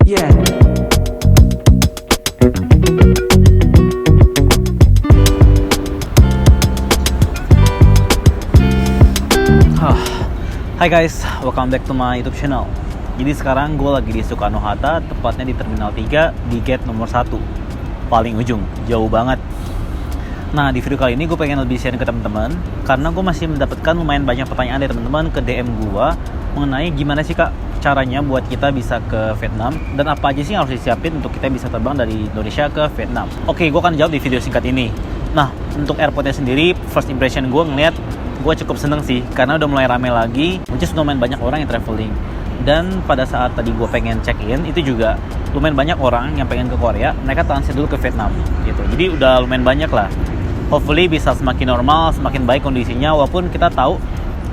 Yeah. Hai guys, welcome back to my YouTube channel. Jadi sekarang gue lagi di Soekarno-Hatta, tepatnya di Terminal 3 di gate nomor 1, paling ujung, jauh banget. Nah, di video kali ini gue pengen lebih share ke teman-teman karena gue masih mendapatkan lumayan banyak pertanyaan dari teman-teman ke DM gue mengenai gimana sih kak caranya buat kita bisa ke Vietnam dan apa aja sih yang harus disiapin untuk kita bisa terbang dari Indonesia ke Vietnam. Oke, gue akan jawab di video singkat ini. Nah, untuk airportnya sendiri, first impression gue ngeliat gue cukup seneng sih karena udah mulai rame lagi, which is lumayan banyak orang yang traveling. Dan pada saat tadi gue pengen check in, itu juga lumayan banyak orang yang pengen ke Korea, mereka transit dulu ke Vietnam gitu. Jadi udah lumayan banyak lah. Hopefully bisa semakin normal, semakin baik kondisinya, walaupun kita tahu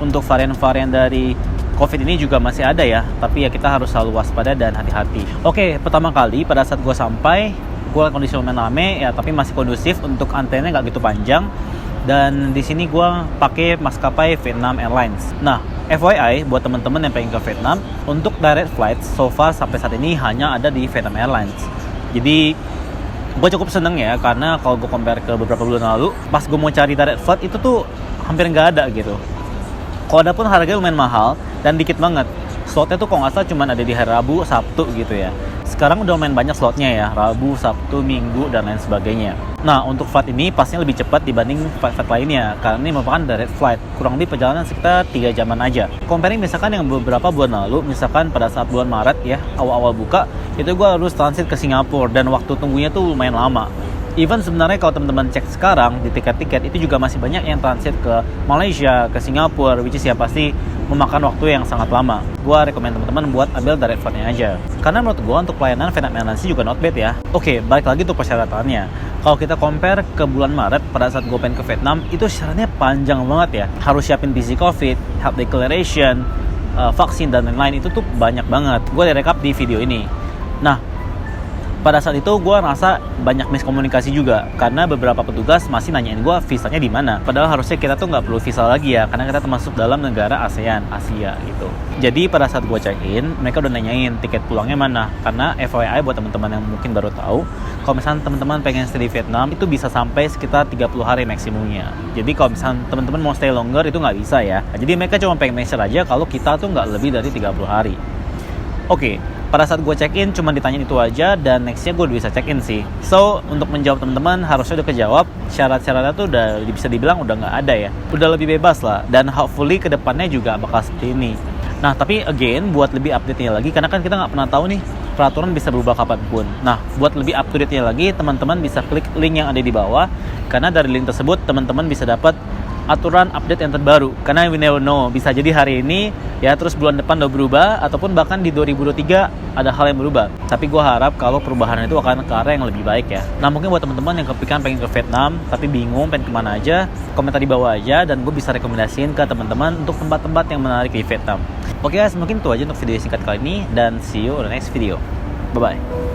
untuk varian-varian dari COVID ini juga masih ada ya, tapi ya kita harus selalu waspada dan hati-hati. Oke, pertama kali pada saat gue sampai, gue kondisi lumayan rame ya, tapi masih kondusif, untuk antenanya nggak gitu panjang. Dan di sini gue pakai maskapai Vietnam Airlines. Nah, FYI buat teman-teman yang pengen ke Vietnam, untuk direct flight so far sampai saat ini hanya ada di Vietnam Airlines. Jadi gue cukup seneng ya, karena kalau gue compare ke beberapa bulan lalu, pas gue mau cari direct flight itu tuh hampir nggak ada gitu. Kalau ada pun harganya lumayan mahal dan dikit banget. Slotnya tuh kalau nggak salah cuma ada di hari Rabu, Sabtu gitu ya. Sekarang udah lumayan banyak slotnya ya, Rabu, Sabtu, Minggu, dan lain sebagainya. Nah, untuk flight ini pastinya lebih cepat dibanding flight lainnya, karena ini merupakan direct flight. Kurang lebih perjalanan sekitar 3 jaman aja. Comparing misalkan yang beberapa bulan lalu, misalkan pada saat bulan Maret ya, awal-awal buka, itu gue harus transit ke Singapura dan waktu tunggunya tuh lumayan lama. Even sebenarnya kalau teman-teman cek sekarang di tiket-tiket itu juga masih banyak yang transit ke Malaysia, ke Singapura, which is ya pasti memakan waktu yang sangat lama. Gua rekomend teman-teman buat ambil direct flight-nya aja. Karena menurut gua untuk pelayanan Vietnam Airlines juga not bad ya. Oke, balik lagi tuh persyaratannya. Kalau kita compare ke bulan Maret pada saat gue pengen ke Vietnam, itu syaratnya panjang banget ya. Harus siapin PC COVID, health declaration, vaksin dan lain-lain, itu tuh banyak banget. Gue direkap di video ini. Nah, pada saat itu gue ngerasa banyak miskomunikasi juga karena beberapa petugas masih nanyain gue visanya di mana. Padahal harusnya kita tuh nggak perlu visa lagi ya, karena kita termasuk dalam negara ASEAN, Asia gitu. Jadi pada saat gue check-in, mereka udah nanyain tiket pulangnya mana. Karena FYI buat teman-teman yang mungkin baru tahu, kalau misalnya teman-teman pengen stay di Vietnam itu bisa sampai sekitar 30 hari maksimumnya. Jadi kalau misalnya teman-teman mau stay longer itu nggak bisa ya. Jadi mereka cuma pengen make sure aja kalau kita tuh nggak lebih dari 30 hari. Oke. Pada saat gue check-in cuma ditanyain itu aja dan nextnya gue udah bisa check-in sih. So, untuk menjawab teman-teman harusnya udah kejawab. Syarat-syaratnya tuh udah bisa dibilang udah nggak ada ya. Udah lebih bebas lah. Dan hopefully kedepannya juga bakal seperti ini. Nah, tapi again buat lebih update-nya lagi, karena kan kita nggak pernah tahu nih peraturan bisa berubah kapanpun. Nah, buat lebih up-to-date-nya lagi, teman-teman bisa klik link yang ada di bawah. Karena dari link tersebut teman-teman bisa dapat aturan update yang terbaru, karena we never know, bisa jadi hari ini ya terus bulan depan udah berubah, ataupun bahkan di 2023 ada hal yang berubah. Tapi gue harap kalau perubahan itu akan ke arah yang lebih baik ya. Nah, mungkin buat teman-teman yang kepikiran pengen ke Vietnam tapi bingung pengen kemana aja, komentar di bawah aja dan gue bisa rekomendasiin ke teman-teman untuk tempat-tempat yang menarik di Vietnam. Oke guys, mungkin itu aja untuk video singkat kali ini dan see you on the next video. Bye bye.